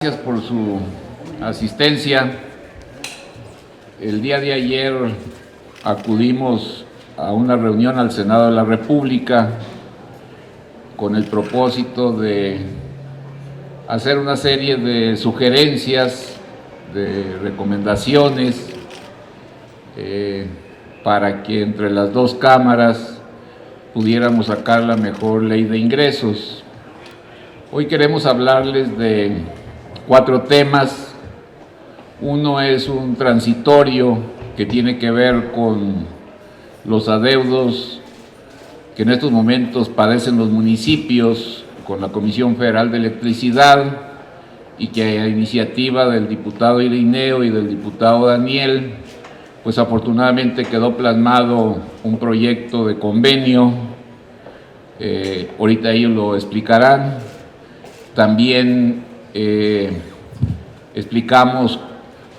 Gracias por su asistencia. El día de ayer acudimos a una reunión al Senado de la República con el propósito de hacer una serie de sugerencias, de recomendaciones para que entre las dos cámaras pudiéramos sacar la mejor ley de ingresos. Hoy queremos hablarles de 4 temas. Uno es un transitorio que tiene que ver con los adeudos que en estos momentos padecen los municipios con la Comisión Federal de Electricidad y que a iniciativa del diputado Irineo y del diputado Daniel, pues afortunadamente quedó plasmado un proyecto de convenio. Ahorita ellos lo explicarán. También explicamos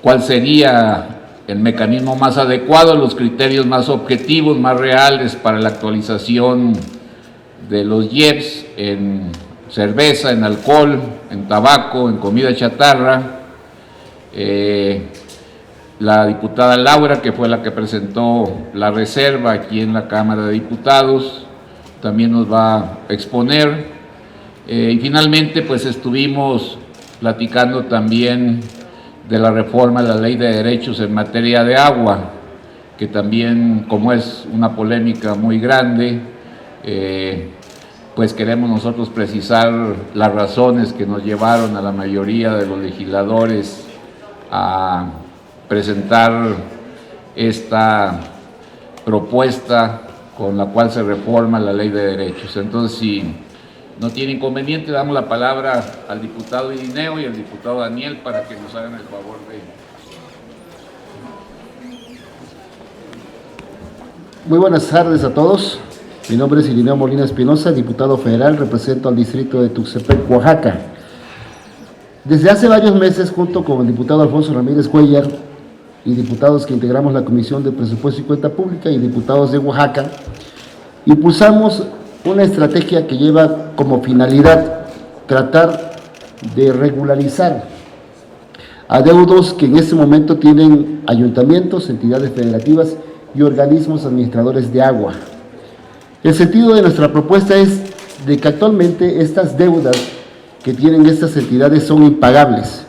cuál sería el mecanismo más adecuado, los criterios más objetivos, más reales para la actualización de los IEPS en cerveza, en alcohol, en tabaco, en comida chatarra. La diputada Laura, que fue la que presentó la reserva aquí en la Cámara de Diputados, también nos va a exponer. Y finalmente, pues estuvimos platicando también de la reforma de la Ley de Derechos en materia de agua, que también, como es una polémica muy grande, pues queremos nosotros precisar las razones que nos llevaron a la mayoría de los legisladores a presentar esta propuesta con la cual se reforma la Ley de Derechos. Entonces, si no tiene inconveniente, damos la palabra al diputado Irineo y al diputado Daniel para que nos hagan el favor de... Muy buenas tardes a todos. Mi nombre es Irineo Molina Espinosa, diputado federal, represento al distrito de Tuxtepec, Oaxaca. Desde hace varios meses, junto con el diputado Alfonso Ramírez Cuellar y diputados que integramos la Comisión de Presupuesto y Cuenta Pública y diputados de Oaxaca, impulsamos una estrategia que lleva como finalidad tratar de regularizar adeudos que en este momento tienen ayuntamientos, entidades federativas y organismos administradores de agua. El sentido de nuestra propuesta es de que actualmente estas deudas que tienen estas entidades son impagables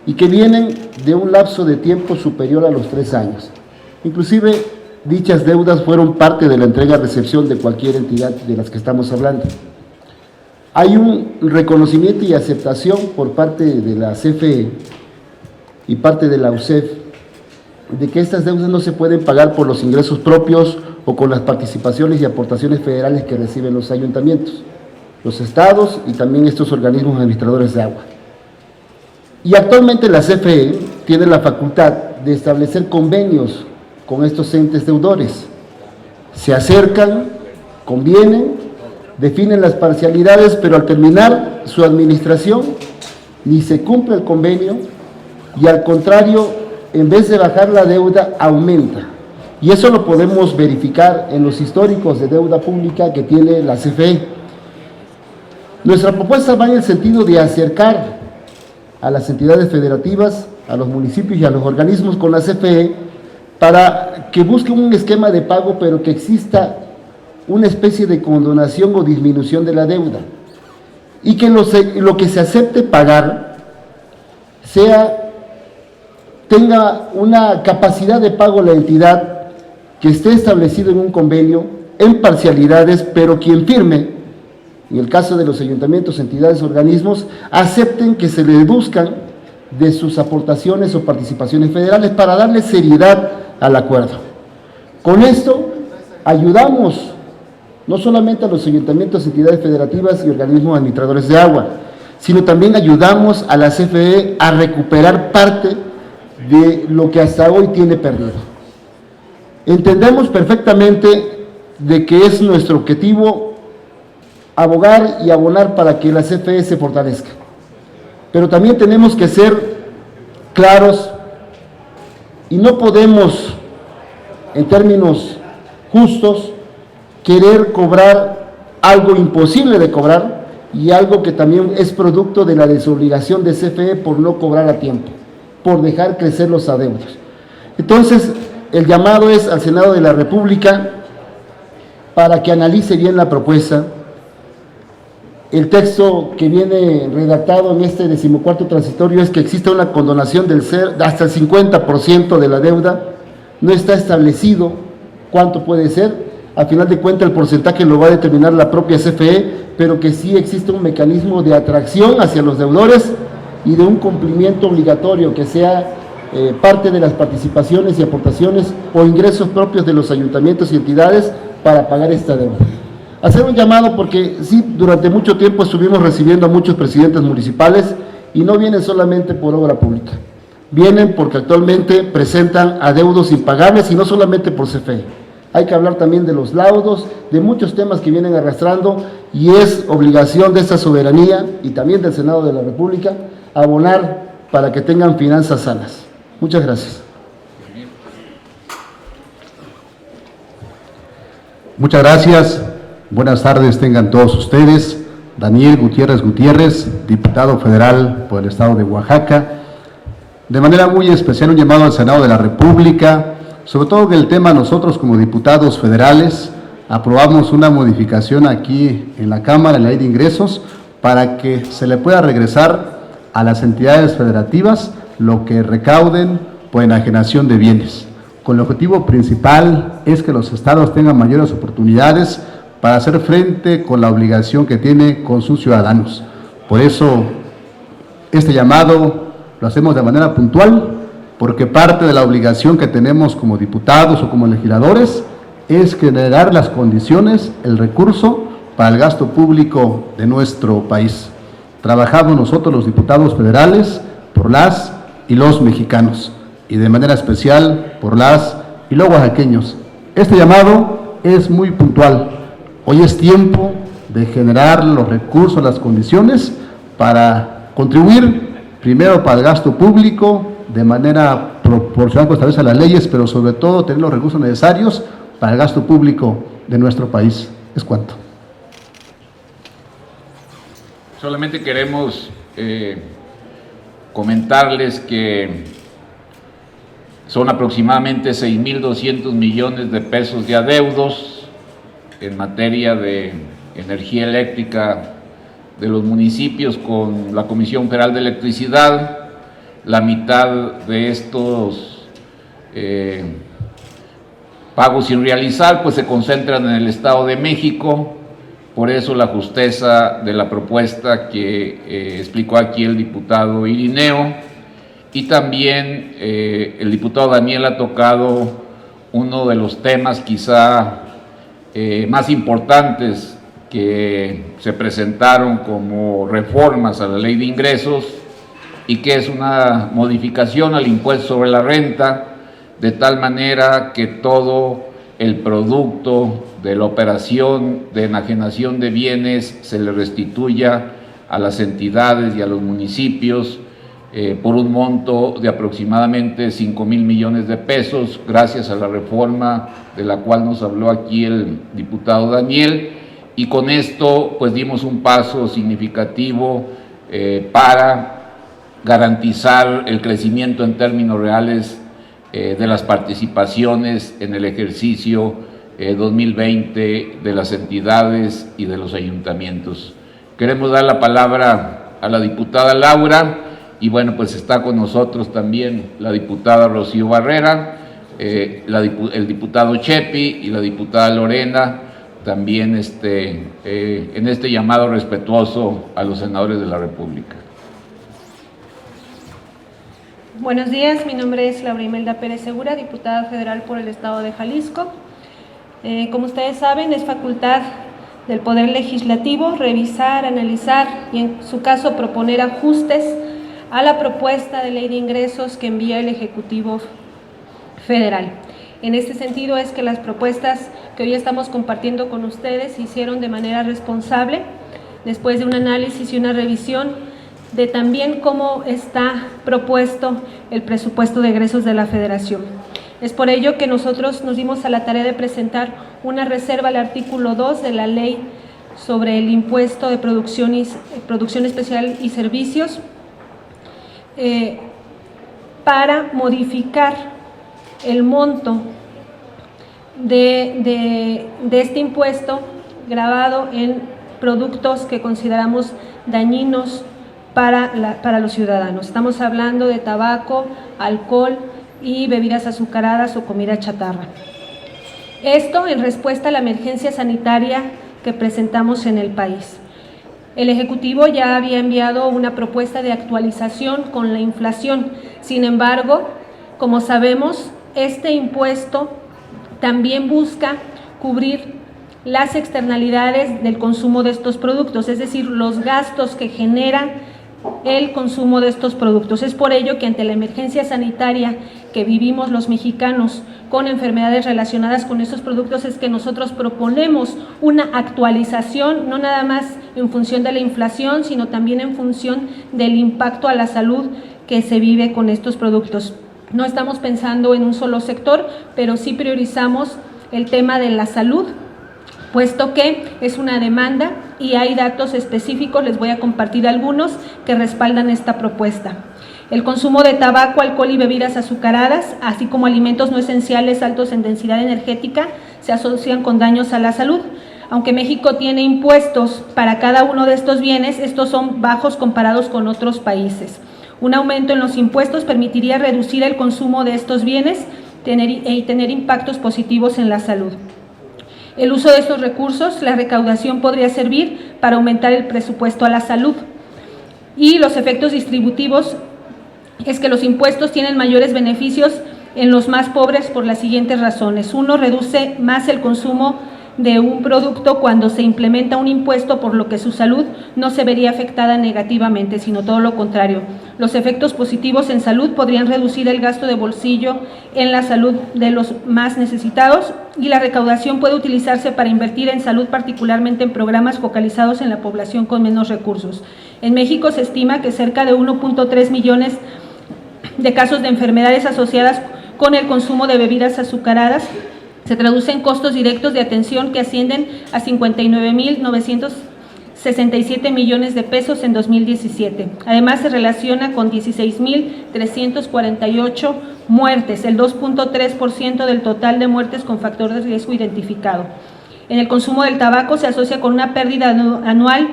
y que vienen de un lapso de tiempo superior a los 3 años. Inclusive, dichas deudas fueron parte de la entrega-recepción de cualquier entidad de las que estamos hablando. Hay un reconocimiento y aceptación por parte de la CFE y parte de la UCEF de que estas deudas no se pueden pagar por los ingresos propios o con las participaciones y aportaciones federales que reciben los ayuntamientos, los estados y también estos organismos administradores de agua. Y actualmente la CFE tiene la facultad de establecer convenios con estos entes deudores. Se acercan, convienen, definen las parcialidades, pero al terminar su administración ni se cumple el convenio y al contrario, en vez de bajar la deuda, aumenta. Y eso lo podemos verificar en los históricos de deuda pública que tiene la CFE. Nuestra propuesta va en el sentido de acercar a las entidades federativas, a los municipios y a los organismos con la CFE para que busquen un esquema de pago, pero que exista una especie de condonación o disminución de la deuda y que lo que se acepte pagar tenga una capacidad de pago la entidad que esté establecido en un convenio en parcialidades, pero quien firme, en el caso de los ayuntamientos, entidades, organismos, acepten que se le deduzcan de sus aportaciones o participaciones federales para darle seriedad al acuerdo. Con esto ayudamos no solamente a los ayuntamientos, entidades federativas y organismos administradores de agua, sino también ayudamos a la CFE a recuperar parte de lo que hasta hoy tiene perdido. Entendemos perfectamente de que es nuestro objetivo abogar y abonar para que la CFE se fortalezca, pero también tenemos que ser claros y no podemos, en términos justos, querer cobrar algo imposible de cobrar y algo que también es producto de la desobligación de CFE por no cobrar a tiempo, por dejar crecer los adeudos. Entonces, el llamado es al Senado de la República para que analice bien la propuesta. El texto que viene redactado en este 14º transitorio es que existe una condonación del hasta el 50% de la deuda. No está establecido cuánto puede ser. Al final de cuentas, el porcentaje lo va a determinar la propia CFE, pero que sí existe un mecanismo de atracción hacia los deudores y de un cumplimiento obligatorio que sea parte de las participaciones y aportaciones o ingresos propios de los ayuntamientos y entidades para pagar esta deuda. Hacer un llamado porque sí, durante mucho tiempo estuvimos recibiendo a muchos presidentes municipales y no vienen solamente por obra pública, vienen porque actualmente presentan adeudos impagables y no solamente por CFE. Hay que hablar también de los laudos, de muchos temas que vienen arrastrando y es obligación de esta soberanía y también del Senado de la República abonar para que tengan finanzas sanas. Muchas gracias. Muchas gracias. Buenas tardes tengan todos ustedes. Daniel Gutiérrez Gutiérrez, diputado federal por el estado de Oaxaca. De manera muy especial un llamado al Senado de la República, sobre todo que el tema nosotros como diputados federales aprobamos una modificación aquí en la Cámara, en la Ley de Ingresos, para que se le pueda regresar a las entidades federativas lo que recauden por enajenación de bienes, con el objetivo principal es que los estados tengan mayores oportunidades para hacer frente con la obligación que tiene con sus ciudadanos. Por eso, este llamado lo hacemos de manera puntual, porque parte de la obligación que tenemos como diputados o como legisladores es generar las condiciones, el recurso para el gasto público de nuestro país. Trabajamos nosotros los diputados federales por las y los mexicanos, y de manera especial por las y los oaxaqueños. Este llamado es muy puntual. Hoy es tiempo de generar los recursos, las condiciones para contribuir primero para el gasto público de manera proporcional como establecen las leyes, pero sobre todo tener los recursos necesarios para el gasto público de nuestro país. Es cuanto. Solamente queremos comentarles que son aproximadamente 6.200 millones de pesos de adeudos en materia de energía eléctrica de los municipios con la Comisión Federal de Electricidad. La mitad de estos pagos sin realizar pues se concentran en el Estado de México. Por eso la justeza de la propuesta que explicó aquí el diputado Irineo, y también el diputado Daniel ha tocado uno de los temas quizá más importantes que se presentaron como reformas a la Ley de Ingresos, y que es una modificación al impuesto sobre la renta, de tal manera que todo el producto de la operación de enajenación de bienes se le restituya a las entidades y a los municipios por un monto de aproximadamente 5,000 millones de pesos, gracias a la reforma de la cual nos habló aquí el diputado Daniel, y con esto pues dimos un paso significativo para garantizar el crecimiento en términos reales de las participaciones en el ejercicio 2020 de las entidades y de los ayuntamientos. Queremos dar la palabra a la diputada Laura, y bueno, pues está con nosotros también la diputada Rocío Barrera, el diputado Chepi y la diputada Lorena, también en este llamado respetuoso a los senadores de la República. Buenos días, mi nombre es Laura Imelda Pérez Segura, diputada federal por el estado de Jalisco. Como ustedes saben, es facultad del Poder Legislativo revisar, analizar y en su caso proponer ajustes a la propuesta de ley de ingresos que envía el Ejecutivo Federal. En este sentido es que las propuestas que hoy estamos compartiendo con ustedes se hicieron de manera responsable, después de un análisis y una revisión de también cómo está propuesto el presupuesto de egresos de la Federación. Es por ello que nosotros nos dimos a la tarea de presentar una reserva al artículo 2 de la Ley sobre el impuesto de producción especial y servicios para modificar el monto de este impuesto gravado en productos que consideramos dañinos para los ciudadanos. Estamos hablando de tabaco, alcohol y bebidas azucaradas o comida chatarra. Esto en respuesta a la emergencia sanitaria que presentamos en el país. El Ejecutivo ya había enviado una propuesta de actualización con la inflación. Sin embargo, como sabemos, este impuesto también busca cubrir las externalidades del consumo de estos productos, es decir, los gastos que genera el consumo de estos productos. Es por ello que ante la emergencia sanitaria que vivimos los mexicanos con enfermedades relacionadas con estos productos es que nosotros proponemos una actualización, no nada más en función de la inflación, sino también en función del impacto a la salud que se vive con estos productos. No estamos pensando en un solo sector, pero sí priorizamos el tema de la salud, puesto que es una demanda y hay datos específicos, les voy a compartir algunos que respaldan esta propuesta. El consumo de tabaco, alcohol y bebidas azucaradas, así como alimentos no esenciales altos en densidad energética, se asocian con daños a la salud. Aunque México tiene impuestos para cada uno de estos bienes, estos son bajos comparados con otros países. Un aumento en los impuestos permitiría reducir el consumo de estos bienes y tener impactos positivos en la salud. El uso de estos recursos, la recaudación podría servir para aumentar el presupuesto a la salud. Y los efectos distributivos es que los impuestos tienen mayores beneficios en los más pobres por las siguientes razones. Uno, reduce más el consumo de un producto cuando se implementa un impuesto, por lo que su salud no se vería afectada negativamente, sino todo lo contrario. Los efectos positivos en salud podrían reducir el gasto de bolsillo en la salud de los más necesitados, y la recaudación puede utilizarse para invertir en salud, particularmente en programas focalizados en la población con menos recursos. En México se estima que cerca de 1.3 millones de casos de enfermedades asociadas con el consumo de bebidas azucaradas se traducen costos directos de atención que ascienden a 59.967 millones de pesos en 2017. Además, se relaciona con 16.348 muertes, el 2.3% del total de muertes con factor de riesgo identificado. En el consumo del tabaco se asocia con una pérdida anual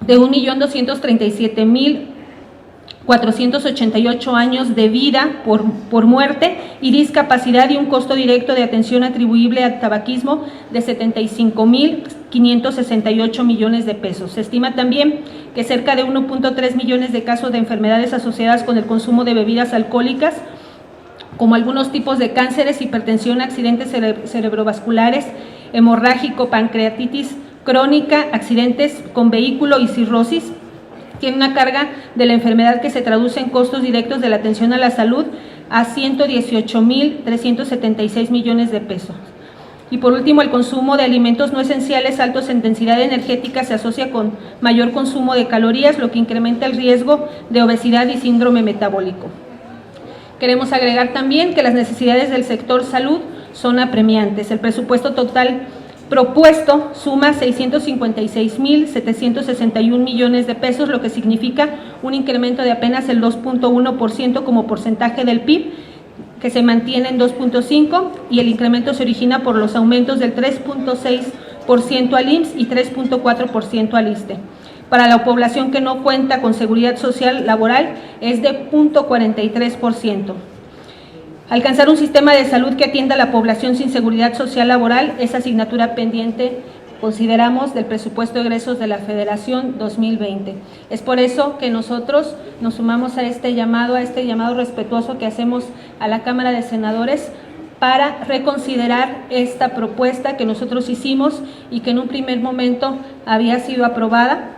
de 1.237.488 años de vida por muerte y discapacidad, y un costo directo de atención atribuible al tabaquismo de 75.568 millones de pesos. Se estima también que cerca de 1.3 millones de casos de enfermedades asociadas con el consumo de bebidas alcohólicas, como algunos tipos de cánceres, hipertensión, accidentes cerebrovasculares, hemorrágico, pancreatitis crónica, accidentes con vehículo y cirrosis, tiene una carga de la enfermedad que se traduce en costos directos de la atención a la salud a 118.376 millones de pesos. Y por último, el consumo de alimentos no esenciales altos en densidad energética se asocia con mayor consumo de calorías, lo que incrementa el riesgo de obesidad y síndrome metabólico. Queremos agregar también que las necesidades del sector salud son apremiantes. El presupuesto total propuesto suma 656.761 millones de pesos, lo que significa un incremento de apenas el 2.1% como porcentaje del PIB, que se mantiene en 2.5%, y el incremento se origina por los aumentos del 3.6% al IMSS y 3.4% al ISSSTE. Para la población que no cuenta con seguridad social laboral es de 0.43%. Alcanzar un sistema de salud que atienda a la población sin seguridad social laboral es asignatura pendiente, consideramos, del presupuesto de egresos de la Federación 2020. Es por eso que nosotros nos sumamos a este llamado respetuoso que hacemos a la Cámara de Senadores para reconsiderar esta propuesta que nosotros hicimos y que en un primer momento había sido aprobada,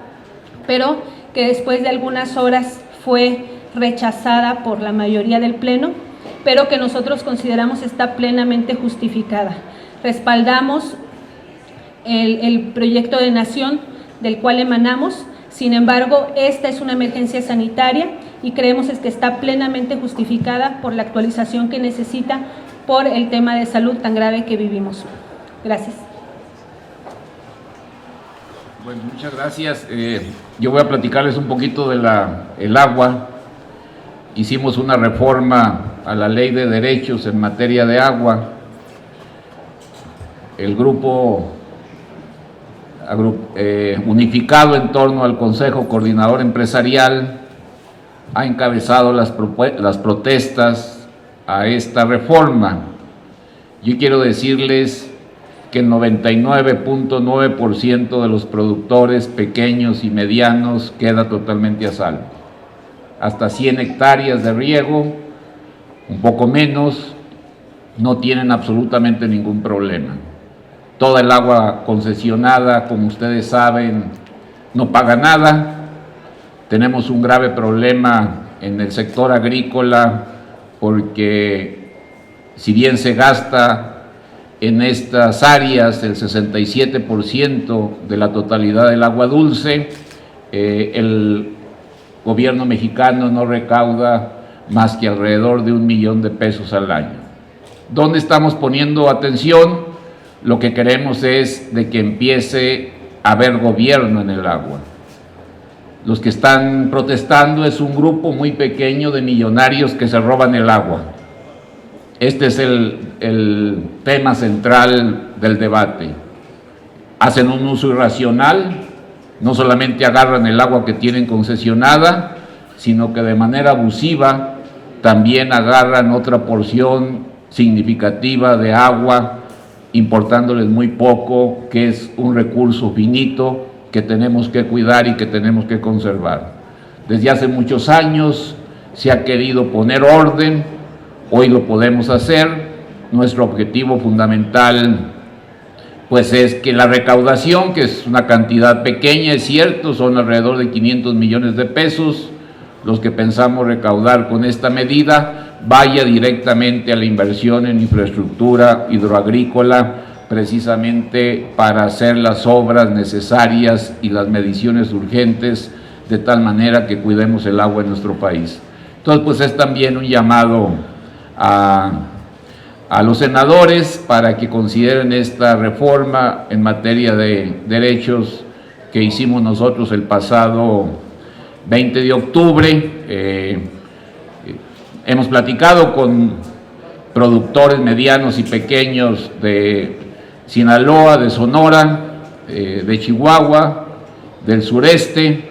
pero que después de algunas horas fue rechazada por la mayoría del Pleno, pero que nosotros consideramos está plenamente justificada. Respaldamos el proyecto de nación del cual emanamos. Sin embargo, esta es una emergencia sanitaria y creemos que está plenamente justificada por la actualización que necesita por el tema de salud tan grave que vivimos. Gracias. Bueno, muchas gracias. Yo voy a platicarles un poquito de el agua. Hicimos una reforma a la Ley de Derechos en materia de agua. El grupo unificado en torno al Consejo Coordinador Empresarial ha encabezado las protestas a esta reforma. Yo quiero decirles que el 99.9% de los productores pequeños y medianos queda totalmente a salvo. Hasta 100 hectáreas de riego, un poco menos, no tienen absolutamente ningún problema. Toda el agua concesionada, como ustedes saben, no paga nada. Tenemos un grave problema en el sector agrícola porque si bien se gasta en estas áreas el 67% de la totalidad del agua dulce, el gobierno mexicano no recauda más que alrededor de $1 millón de pesos al año. ¿Dónde estamos poniendo atención? Lo que queremos es de que empiece a haber gobierno en el agua. Los que están protestando es un grupo muy pequeño de millonarios que se roban el agua. Este es el tema central del debate. Hacen un uso irracional, no solamente agarran el agua que tienen concesionada, sino que de manera abusiva también agarran otra porción significativa de agua, importándoles muy poco, que es un recurso finito que tenemos que cuidar y que tenemos que conservar. Desde hace muchos años se ha querido poner orden, hoy lo podemos hacer. Nuestro objetivo fundamental pues es que la recaudación, que es una cantidad pequeña, es cierto, son alrededor de 500 millones de pesos, los que pensamos recaudar con esta medida, vaya directamente a la inversión en infraestructura hidroagrícola, precisamente para hacer las obras necesarias y las mediciones urgentes, de tal manera que cuidemos el agua en nuestro país. Entonces, pues es también un llamado a los senadores para que consideren esta reforma en materia de derechos que hicimos nosotros el pasado 20 de octubre. Hemos platicado con productores medianos y pequeños de Sinaloa, de Sonora, de Chihuahua, del sureste,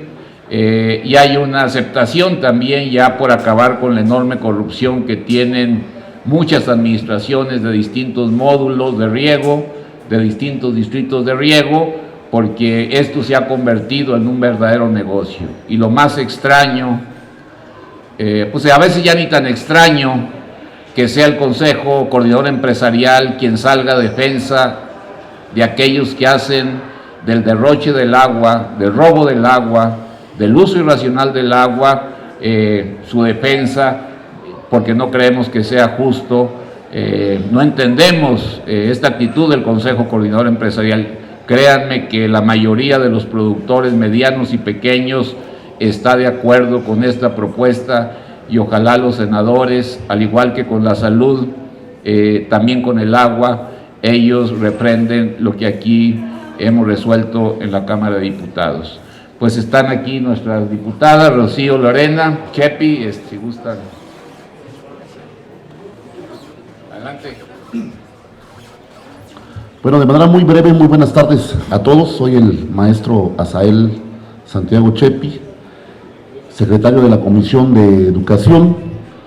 y hay una aceptación también ya por acabar con la enorme corrupción que tienen muchas administraciones de distintos módulos de riego, de distintos distritos de riego, porque esto se ha convertido en un verdadero negocio. Y lo más extraño, pues a veces ya ni tan extraño, que sea el Consejo Coordinador Empresarial quien salga a defensa de aquellos que hacen del derroche del agua, del robo del agua, del uso irracional del agua, su defensa, porque no creemos que sea justo. No entendemos esta actitud del Consejo Coordinador Empresarial. Créanme que la mayoría de los productores medianos y pequeños está de acuerdo con esta propuesta, y ojalá los senadores, al igual que con la salud, también con el agua, ellos reprenden lo que aquí hemos resuelto en la Cámara de Diputados. Pues están aquí nuestras diputadas, Rocío, Lorena, Chepi, si gustan. Adelante. Bueno, de manera muy breve, muy buenas tardes a todos. Soy el maestro Asael Santiago Chepi, secretario de la Comisión de Educación.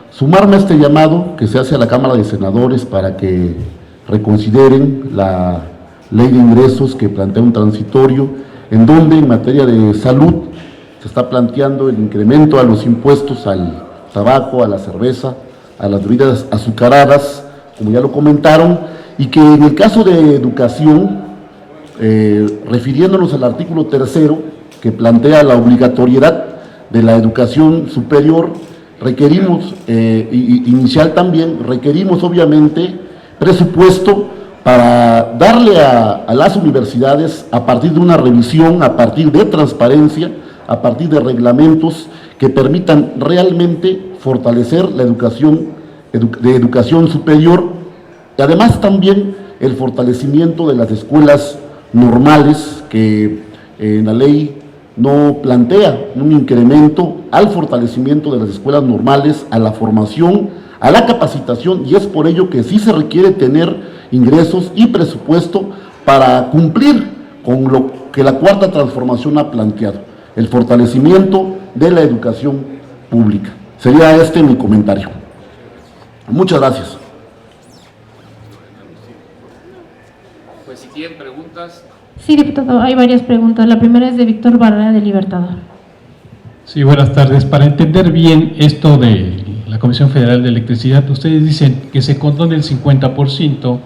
Sumarme a este llamado que se hace a la Cámara de Senadores para que reconsideren la ley de ingresos que plantea un transitorio, en donde en materia de salud se está planteando el incremento a los impuestos al tabaco, a la cerveza, a las bebidas azucaradas, como ya lo comentaron, y que en el caso de educación, refiriéndonos al artículo 3º, que plantea la obligatoriedad de la educación superior, requerimos, inicial también, requerimos obviamente presupuesto para darle a las universidades, a partir de una revisión, a partir de transparencia, a partir de reglamentos que permitan realmente fortalecer la educación de educación superior, y además también el fortalecimiento de las escuelas normales que en la ley no plantea un incremento al fortalecimiento de las escuelas normales, a la formación, a la capacitación, y es por ello que sí se requiere tener ingresos y presupuesto para cumplir con lo que la Cuarta Transformación ha planteado, el fortalecimiento de la educación pública. Sería este mi comentario. Muchas gracias. Pues si tienen preguntas. Sí, diputado, hay varias preguntas. La primera es de Víctor Barrera, de Libertador. Sí, buenas tardes. Para entender bien esto de la Comisión Federal de Electricidad, ustedes dicen que se condone el 50%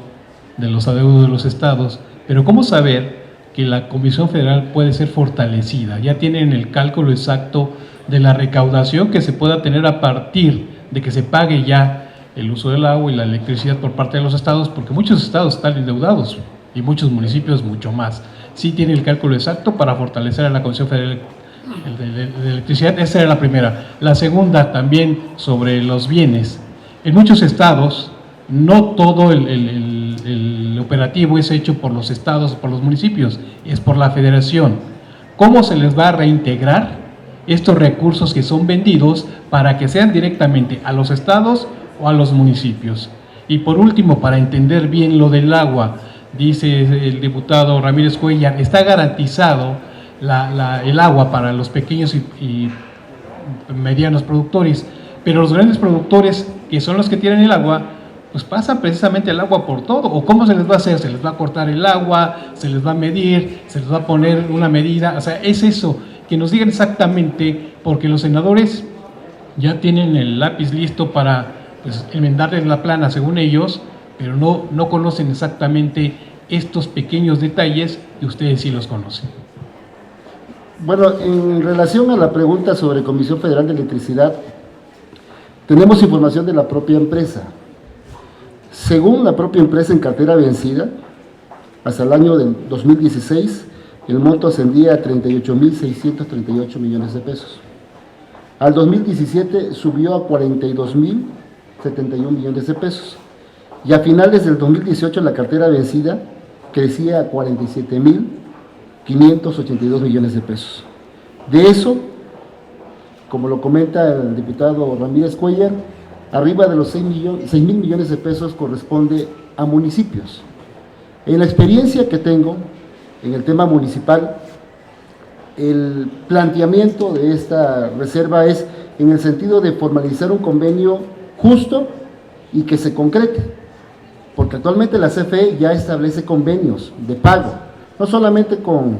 de los adeudos de los estados, pero ¿cómo saber que la Comisión Federal puede ser fortalecida? ¿Ya tienen el cálculo exacto de la recaudación que se pueda tener a partir de que se pague ya el uso del agua y la electricidad por parte de los estados? Porque muchos estados están endeudados y muchos municipios mucho más. ¿Sí tiene el cálculo exacto para fortalecer a la Comisión Federal de Electricidad? Esa era la primera. La segunda, también sobre los bienes. En muchos estados, no todo el operativo es hecho por los estados o por los municipios, es por la federación. ¿Cómo se les va a reintegrar estos recursos que son vendidos para que sean directamente a los estados o a los municipios? Y por último, para entender bien lo del agua, dice el diputado Ramírez Cuellar, está garantizado el agua para los pequeños y medianos productores, pero los grandes productores, que son los que tienen el agua, pues pasan precisamente el agua por todo. ¿O cómo se les va a hacer? ¿Se les va a cortar el agua? ¿Se les va a medir? ¿Se les va a poner una medida? O sea, es eso, que nos digan exactamente, porque los senadores ya tienen el lápiz listo para pues, enmendarles la plana según ellos, pero no conocen exactamente estos pequeños detalles que ustedes sí los conocen. Bueno, en relación a la pregunta sobre Comisión Federal de Electricidad, tenemos información de la propia empresa. Según la propia empresa en cartera vencida, hasta el año del 2016, el monto ascendía a 38.638 millones de pesos. Al 2017 subió a 42.071 millones de pesos. Y a finales del 2018 la cartera vencida crecía a 47.582 millones de pesos. De eso, como lo comenta el diputado Ramírez Cuellar, arriba de los 6.000 millones de pesos corresponde a municipios. En la experiencia que tengo en el tema municipal, el planteamiento de esta reserva es en el sentido de formalizar un convenio justo y que se concrete, porque actualmente la CFE ya establece convenios de pago, no solamente con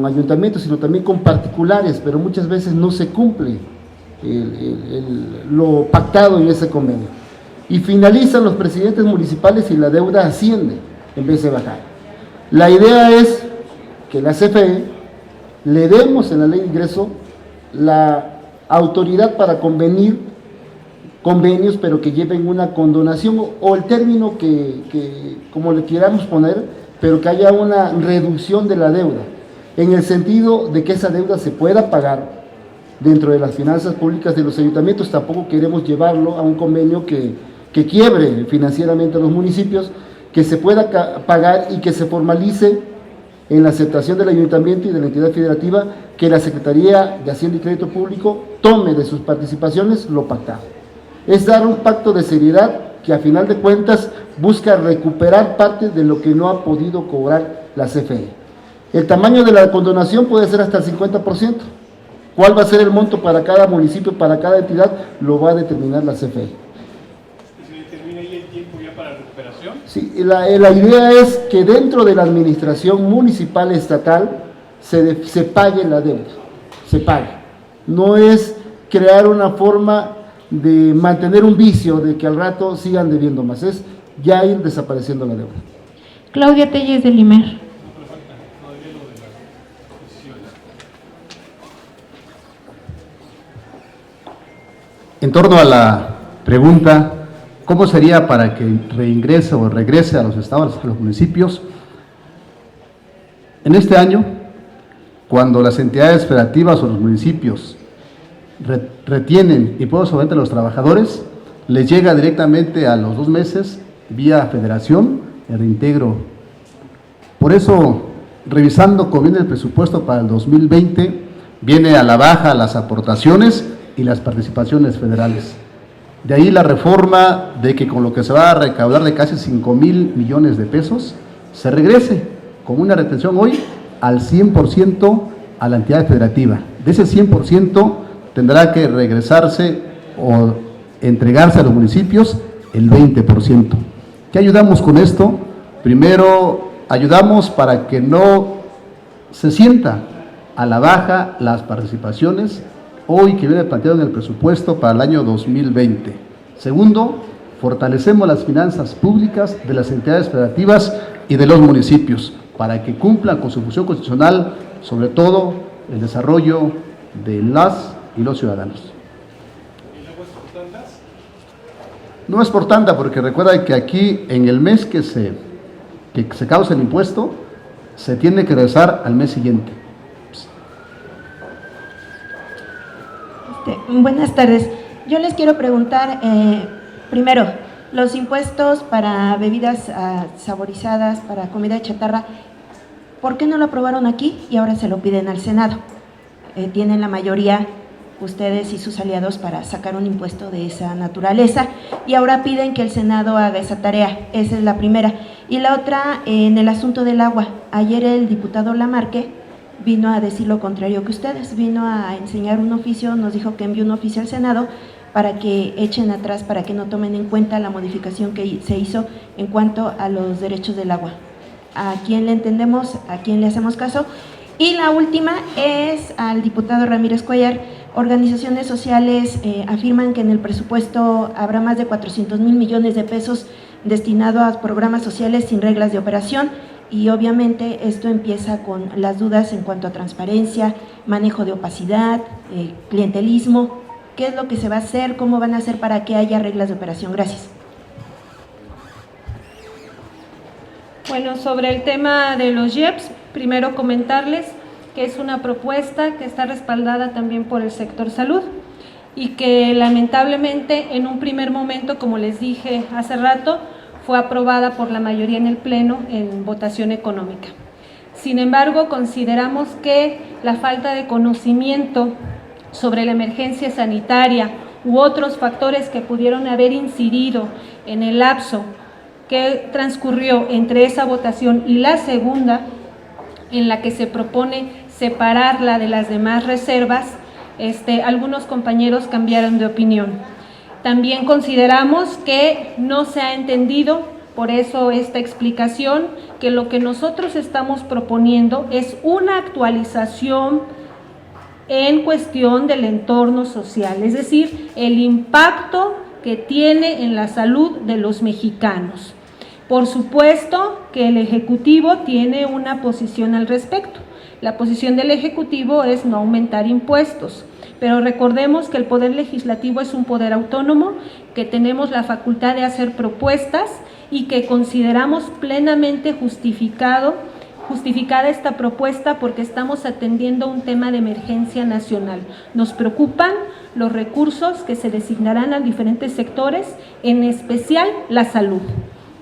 ayuntamientos, sino también con particulares, pero muchas veces no se cumple lo pactado en ese convenio. Y finalizan los presidentes municipales y la deuda asciende en vez de bajar. La idea es que la CFE le demos en la ley de ingreso la autoridad para convenir convenios, pero que lleven una condonación o el término que como le queramos poner, pero que haya una reducción de la deuda, en el sentido de que esa deuda se pueda pagar dentro de las finanzas públicas de los ayuntamientos. Tampoco queremos llevarlo a un convenio que quiebre financieramente a los municipios, que se pueda pagar y que se formalice en la aceptación del ayuntamiento y de la entidad federativa, que la Secretaría de Hacienda y Crédito Público tome de sus participaciones lo pactado. Es dar un pacto de seriedad que a final de cuentas busca recuperar parte de lo que no ha podido cobrar la CFE. El tamaño de la condonación puede ser hasta el 50%. ¿Cuál va a ser el monto para cada municipio, para cada entidad? Lo va a determinar la CFE. ¿Y se determina ahí el tiempo ya para recuperación? Sí, la idea es que dentro de la administración municipal estatal se pague la deuda, se pague. No es crear una forma de mantener un vicio de que al rato sigan debiendo más, es ya ir desapareciendo la deuda. Claudia Telles, de Limer. En torno a la pregunta, ¿cómo sería para que reingrese o regrese a los estados, a los municipios? En este año, cuando las entidades federativas o los municipios retienen impuestos sobre los trabajadores, les llega directamente a los 2 meses vía federación el reintegro. Por eso revisando cómo viene el presupuesto para el 2020, viene a la baja las aportaciones y las participaciones federales. De ahí la reforma de que con lo que se va a recaudar de casi 5,000 millones de pesos, se regrese con una retención hoy al 100% a la entidad federativa. De ese 100% tendrá que regresarse o entregarse a los municipios el 20%. ¿Qué ayudamos con esto? Primero, ayudamos para que no se sienta a la baja las participaciones hoy que viene planteado en el presupuesto para el año 2020. Segundo, fortalecemos las finanzas públicas de las entidades federativas y de los municipios para que cumplan con su función constitucional, sobre todo el desarrollo de las y los ciudadanos. No es por tanta, porque recuerda que aquí en el mes que se causa el impuesto, se tiene que regresar al mes siguiente. Buenas tardes. Yo les quiero preguntar, primero, los impuestos para bebidas saborizadas, para comida chatarra, ¿por qué no lo aprobaron aquí y ahora se lo piden al Senado? Tienen la mayoría ustedes y sus aliados para sacar un impuesto de esa naturaleza y ahora piden que el Senado haga esa tarea. Esa es la primera. Y la otra, en el asunto del agua. Ayer el diputado Lamarque vino a decir lo contrario que ustedes, vino a enseñar un oficio, nos dijo que envió un oficio al Senado para que echen atrás, para que no tomen en cuenta la modificación que se hizo en cuanto a los derechos del agua. ¿A quién le entendemos? ¿A quién le hacemos caso? Y la última es al diputado Ramírez Cuellar. Organizaciones sociales afirman que en el presupuesto habrá más de 400,000 millones de pesos destinado a programas sociales sin reglas de operación y obviamente esto empieza con las dudas en cuanto a transparencia, manejo de opacidad, clientelismo. ¿Qué es lo que se va a hacer? ¿Cómo van a hacer para que haya reglas de operación? Gracias. Bueno, sobre el tema de los IEPS, primero comentarles que es una propuesta que está respaldada también por el sector salud y que lamentablemente en un primer momento, como les dije hace rato, fue aprobada por la mayoría en el Pleno en votación económica. Sin embargo, consideramos que la falta de conocimiento sobre la emergencia sanitaria u otros factores que pudieron haber incidido en el lapso que transcurrió entre esa votación y la segunda, en la que se propone separarla de las demás reservas, algunos compañeros cambiaron de opinión. También consideramos que no se ha entendido, por eso esta explicación, que lo que nosotros estamos proponiendo es una actualización en cuestión del entorno social, es decir, el impacto que tiene en la salud de los mexicanos. Por supuesto que el Ejecutivo tiene una posición al respecto. La posición del Ejecutivo es no aumentar impuestos, pero recordemos que el Poder Legislativo es un poder autónomo, que tenemos la facultad de hacer propuestas y que consideramos plenamente justificada esta propuesta porque estamos atendiendo un tema de emergencia nacional. Nos preocupan los recursos que se designarán a diferentes sectores, en especial la salud.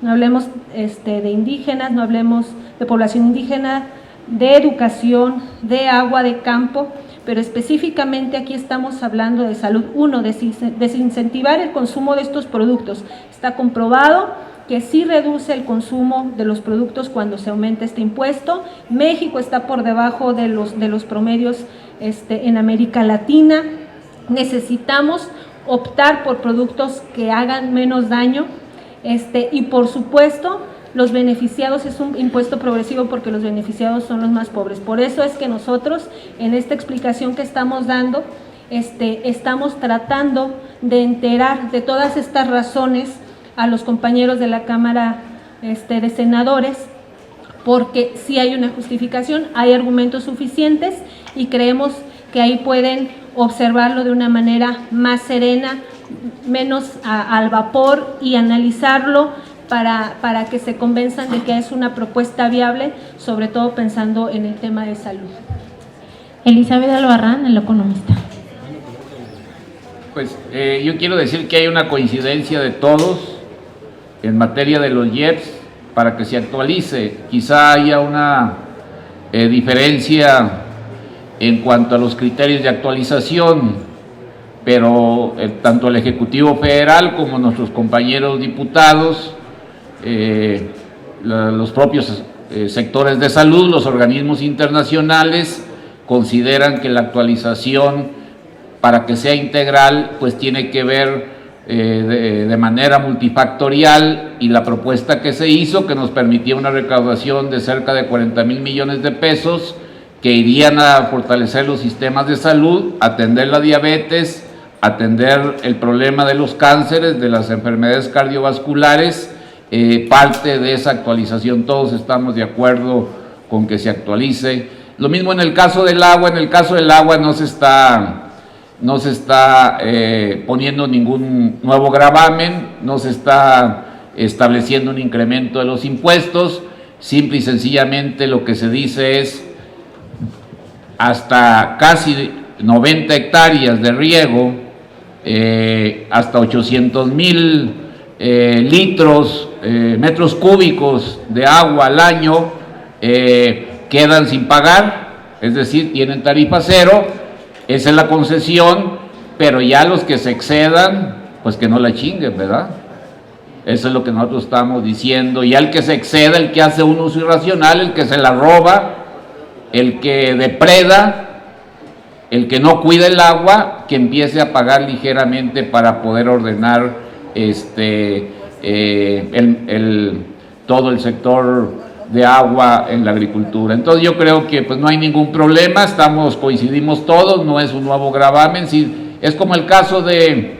No hablemos de indígenas, no hablemos de población indígena, de educación, de agua, de campo, pero específicamente aquí estamos hablando de salud. Uno, desincentivar el consumo de estos productos. Está comprobado que sí reduce el consumo de los productos cuando se aumenta este impuesto. México está por debajo de los promedios en América Latina. Necesitamos optar por productos que hagan menos daño y por supuesto los beneficiados es un impuesto progresivo porque los beneficiados son los más pobres. Por eso es que nosotros en esta explicación que estamos dando estamos tratando de enterar de todas estas razones a los compañeros de la Cámara de Senadores, porque sí hay una justificación, hay argumentos suficientes y creemos que ahí pueden observarlo de una manera más serena, menos al vapor y analizarlo para que se convenzan de que es una propuesta viable, sobre todo pensando en el tema de salud. Elizabeth Albarrán, El Economista. Pues yo quiero decir que hay una coincidencia de todos en materia de los IEPS para que se actualice. Quizá haya una diferencia en cuanto a los criterios de actualización, pero tanto el Ejecutivo Federal como nuestros compañeros diputados, los propios sectores de salud, los organismos internacionales, consideran que la actualización, para que sea integral, pues tiene que ver de manera multifactorial, y la propuesta que se hizo, que nos permitía una recaudación de cerca de 40,000 millones de pesos, que irían a fortalecer los sistemas de salud, atender la diabetes, atender el problema de los cánceres, de las enfermedades cardiovasculares. Parte de esa actualización, todos estamos de acuerdo con que se actualice. Lo mismo en el caso del agua. En el caso del agua no se está poniendo ningún nuevo gravamen, no se está estableciendo un incremento de los impuestos. Simple y sencillamente lo que se dice es hasta casi 90 hectáreas de riego, hasta 800,000 litros, metros cúbicos de agua al año quedan sin pagar, es decir, tienen tarifa cero. Esa es la concesión, pero ya los que se excedan, pues que no la chinguen, ¿verdad? Eso es lo que nosotros estamos diciendo. Y al que se exceda, el que hace un uso irracional, el que se la roba, el que depreda, el que no cuida el agua, que empiece a pagar ligeramente para poder ordenar todo el sector de agua en la agricultura. Entonces yo creo que pues no hay ningún problema, coincidimos todos, no es un nuevo gravamen, sí, es como el caso de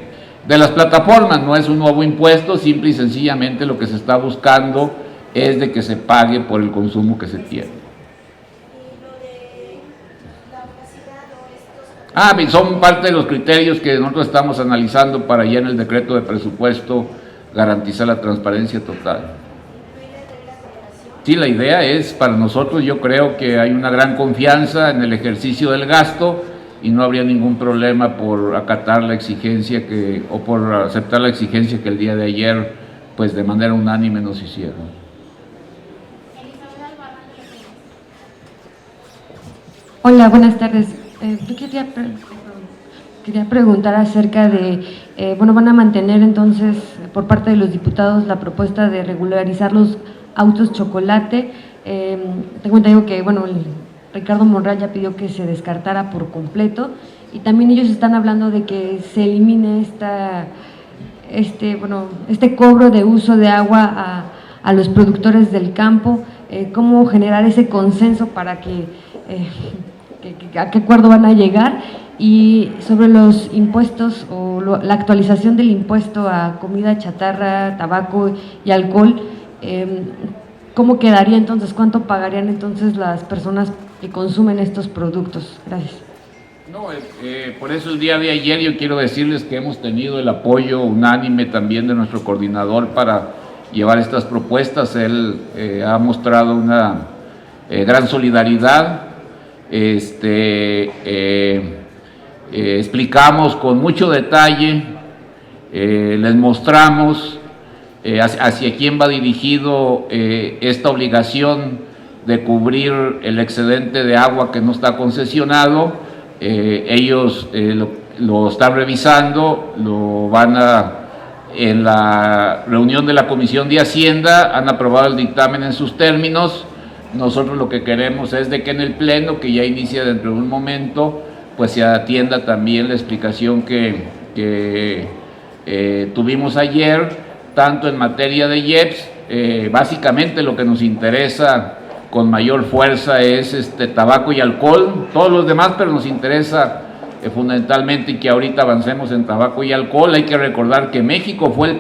las plataformas, no es un nuevo impuesto, simple y sencillamente lo que se está buscando es de que se pague por el consumo que se tiene. Son parte de los criterios que nosotros estamos analizando para ya en el decreto de presupuesto garantizar la transparencia total. Sí, la idea es, para nosotros, yo creo que hay una gran confianza en el ejercicio del gasto y no habría ningún problema por acatar la exigencia o por aceptar la exigencia que el día de ayer, pues de manera unánime nos hicieron. Hola, buenas tardes. Yo quería preguntar acerca de, van a mantener entonces por parte de los diputados la propuesta de regularizar los autos chocolate. Tengo entendido que, Ricardo Monreal ya pidió que se descartara por completo, y también ellos están hablando de que se elimine este cobro de uso de agua a los productores del campo. ¿Cómo generar ese consenso para a qué acuerdo van a llegar? Y sobre los impuestos o la actualización del impuesto a comida chatarra, tabaco y alcohol, ¿cómo quedaría entonces? ¿Cuánto pagarían entonces las personas que consumen estos productos? Gracias. Por eso el día de ayer yo quiero decirles que hemos tenido el apoyo unánime también de nuestro coordinador para llevar estas propuestas. Él ha mostrado una gran solidaridad. Explicamos con mucho detalle, les mostramos hacia quién va dirigido esta obligación de cubrir el excedente de agua que no está concesionado. Ellos lo están revisando, en la reunión de la Comisión de Hacienda han aprobado el dictamen en sus términos. Nosotros lo que queremos es de que en el Pleno, que ya inicia dentro de un momento, pues se atienda también la explicación que tuvimos ayer, tanto en materia de IEPS. Básicamente lo que nos interesa con mayor fuerza es tabaco y alcohol, todos los demás, pero nos interesa fundamentalmente que ahorita avancemos en tabaco y alcohol. Hay que recordar que México fue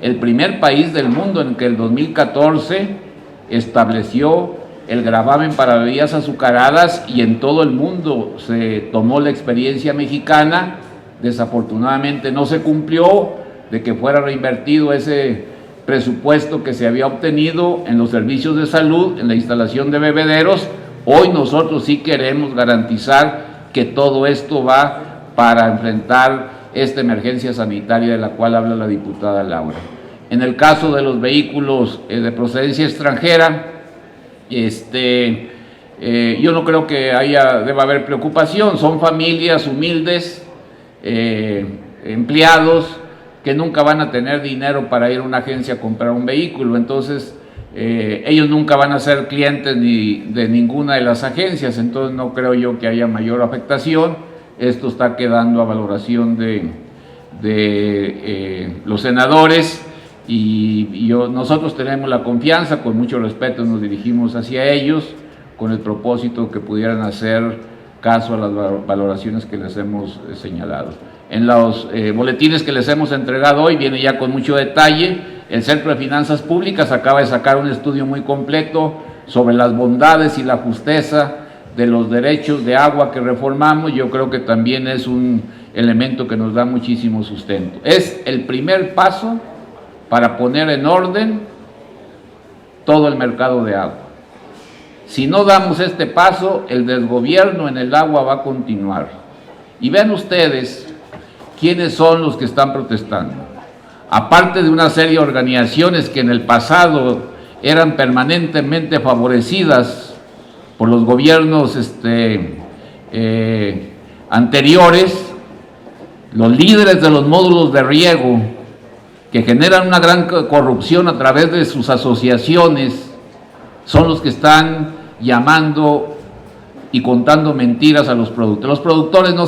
el primer país del mundo en que el 2014 estableció el gravamen para bebidas azucaradas, y en todo el mundo se tomó la experiencia mexicana. Desafortunadamente no se cumplió de que fuera reinvertido ese presupuesto que se había obtenido en los servicios de salud, en la instalación de bebederos. Hoy nosotros sí queremos garantizar que todo esto va para enfrentar esta emergencia sanitaria de la cual habla la diputada Laura. En el caso de los vehículos de procedencia extranjera, Yo no creo que deba haber preocupación, son familias humildes, empleados que nunca van a tener dinero para ir a una agencia a comprar un vehículo, entonces ellos nunca van a ser clientes ni de ninguna de las agencias, entonces no creo yo que haya mayor afectación. Esto está quedando a valoración de los senadores y nosotros tenemos la confianza, con mucho respeto nos dirigimos hacia ellos con el propósito que pudieran hacer caso a las valoraciones que les hemos señalado. En los boletines que les hemos entregado hoy viene ya con mucho detalle. El Centro de Finanzas Públicas acaba de sacar un estudio muy completo sobre las bondades y la justeza de los derechos de agua que reformamos. Yo creo que también es un elemento que nos da muchísimo sustento. Es el primer paso para poner en orden todo el mercado de agua. Si no damos este paso, el desgobierno en el agua va a continuar. Y vean ustedes quiénes son los que están protestando. Aparte de una serie de organizaciones que en el pasado eran permanentemente favorecidas por los gobiernos anteriores, los líderes de los módulos de riego, que generan una gran corrupción a través de sus asociaciones, son los que están llamando y contando mentiras a los productores. Los productores no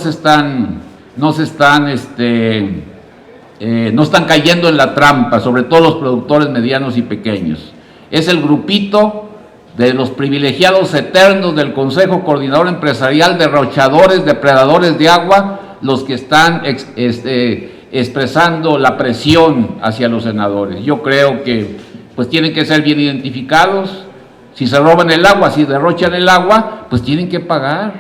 están cayendo en la trampa, sobre todo los productores medianos y pequeños. Es el grupito de los privilegiados eternos del Consejo Coordinador Empresarial, derrochadores, depredadores de agua, los que están expresando la presión hacia los senadores. Yo creo que pues tienen que ser bien identificados. Si se roban el agua, si derrochan el agua, pues tienen que pagar.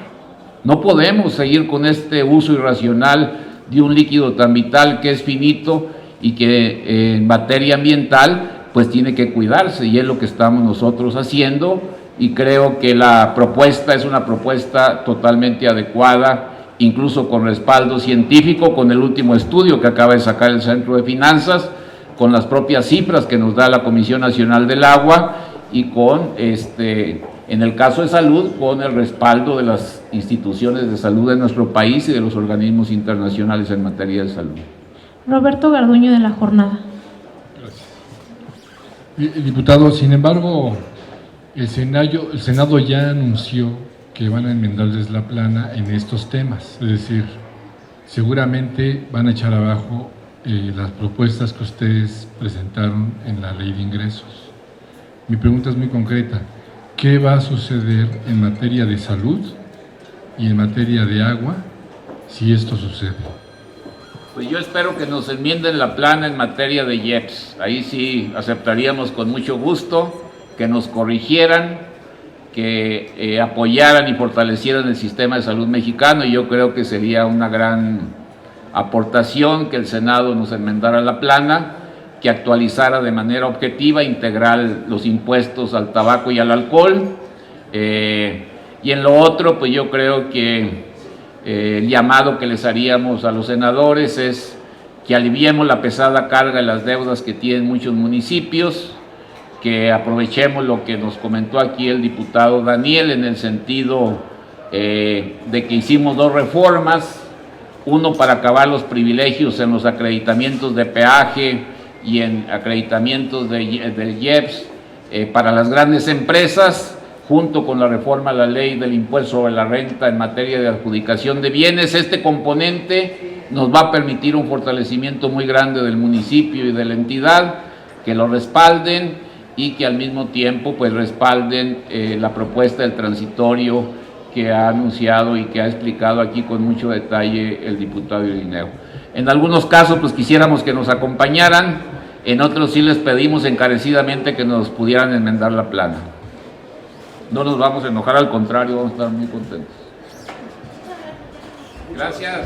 No podemos seguir con este uso irracional de un líquido tan vital que es finito y que en materia ambiental pues tiene que cuidarse, y es lo que estamos nosotros haciendo, y creo que la propuesta es una propuesta totalmente adecuada, incluso con respaldo científico, con el último estudio que acaba de sacar el Centro de Finanzas, con las propias cifras que nos da la Comisión Nacional del Agua, y con, en el caso de salud, con el respaldo de las instituciones de salud de nuestro país y de los organismos internacionales en materia de salud. Roberto Garduño, de La Jornada. Diputado, sin embargo, el Senado ya anunció que van a enmendarles la plana en estos temas, es decir, seguramente van a echar abajo las propuestas que ustedes presentaron en la Ley de Ingresos. Mi pregunta es muy concreta: ¿qué va a suceder en materia de salud y en materia de agua si esto sucede? Pues yo espero que nos enmienden la plana en materia de IEPS. Ahí sí aceptaríamos con mucho gusto que nos corrigieran, que apoyaran y fortalecieran el sistema de salud mexicano, y yo creo que sería una gran aportación que el Senado nos enmendara la plana, que actualizara de manera objetiva, integral, los impuestos al tabaco y al alcohol. Y en lo otro, pues yo creo que el llamado que les haríamos a los senadores es que aliviemos la pesada carga de las deudas que tienen muchos municipios, que aprovechemos lo que nos comentó aquí el diputado Daniel, en el sentido de que hicimos dos reformas, uno para acabar los privilegios en los acreditamientos de peaje y en acreditamientos del IEPS para las grandes empresas, junto con la reforma a la ley del impuesto sobre la renta en materia de adjudicación de bienes. Este componente nos va a permitir un fortalecimiento muy grande del municipio y de la entidad, que lo respalden y que al mismo tiempo pues respalden la propuesta del transitorio que ha anunciado y que ha explicado aquí con mucho detalle el diputado Irineo. En algunos casos pues quisiéramos que nos acompañaran, en otros sí les pedimos encarecidamente que nos pudieran enmendar la plana. No nos vamos a enojar, al contrario, vamos a estar muy contentos. Gracias.